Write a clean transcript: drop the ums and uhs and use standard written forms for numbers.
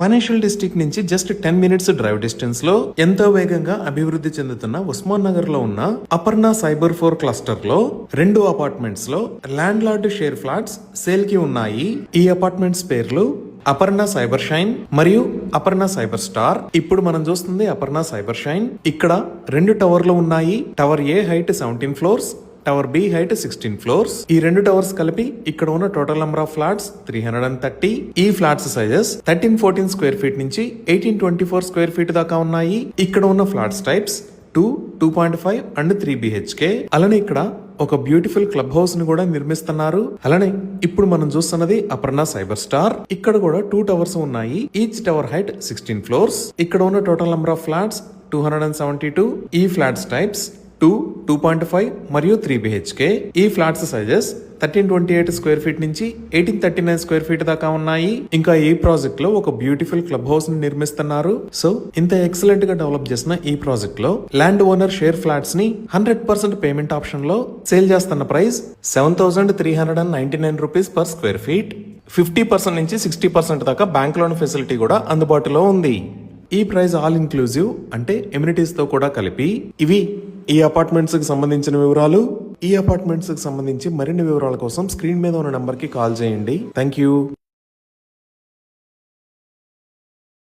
Financial district నుంచి just 10 minutes drive distance లో ఎంతో వేగంగా అభివృద్ధి చెందుతున్న ఉస్మాన్ నగర్ లో ఉన్న అపర్ణ సైబర్ 4 క్లస్టర్ లో 2 అపార్ట్మెంట్స్ లో land lord share flats sale కి ఉన్నాయి. ఈ అపార్ట్మెంట్స్ పేర్లు అపర్ణ సైబర్ షైన్ మరియు అపర్ణ సైబర్ స్టార్. ఇప్పుడు మనం చూస్తుంది అపర్ణ సైబర్ షైన్. ఇక్కడ 2 టవర్లు ఉన్నాయి. Tower A height 17 floors, tower B height 16 floors. ఈ 2 టవర్స్ కలిపి ఇక్కడ ఉన్న టోటల్ నెంబర్ ఆఫ్ ఫ్లాట్స్ 330. ఈ ఫ్లాట్స్ సైజెస్ 1314 స్క్వేర్ ఫీట్ నుంచి 1824 స్క్వేర్ ఫీట్ దాకా ఉన్నాయి. ఇక్కడ ఉన్న ఫ్లాట్స్ టైప్స్ 2, 2.5 అండ్ 3 BHK. అలానే ఇక్కడ ఒక బ్యూటిఫుల్ క్లబ్ హౌస్ ని కూడా నిర్మిస్తున్నారు. అలానే ఇప్పుడు మనం చూస్తున్నది అపర్ణ సైబర్ స్టార్. ఇక్కడ కూడా 2 టవర్స్ ఉన్నాయి. Each tower height 16 floors. ఇక్కడ ఉన్న టోటల్ నెంబర్ ఆఫ్ ఫ్లాట్స్ 272. ఈ ఫ్లాట్స్ టైప్స్ 2, 2.5 మరియు 3 BHK. ఈ ఫ్లాట్స్ సైజెస్ 1328 స్క్వేర్ ఫీట్ నుంచి 1839 స్క్వేర్ ఫీట్ దాకా ఉన్నాయి. ఇంకా ఈ ప్రాజెక్ట్ లో ఒక బ్యూటిఫుల్ క్లబ్ హౌస్ ని నిర్మిస్తున్నారు. సో ఇంత ఎక్సలెంట్ గా డెవలప్ చేసిన ఈ ప్రాజెక్ట్ లో ల్యాండ్ ఓనర్ షేర్ ఫ్లాట్స్ ని 100% పేమెంట్ ఆప్షన్ లో సేల్ చేస్తున్న price 7,399 rupees per square feet. 50% నుంచి 60% దాకా బ్యాంక్ లోన్ ఫెసిలిటీ కూడా అందుబాటులో ఉంది. ఈ ప్రైస్ ఆల్ ఇన్క్లూజివ్ అంటే ఎమ్యూనిటీస్ తో కూడా కలిపి. ఇవి ఈ అపార్ట్మెంట్స్ కి సంబంధించిన వివరాలు. ఈ అపార్ట్మెంట్స్ కి సంబంధించి మరిన్ని వివరాల కోసం స్క్రీన్ మీద ఉన్న నంబర్ కి కాల్ చేయండి. Thank you.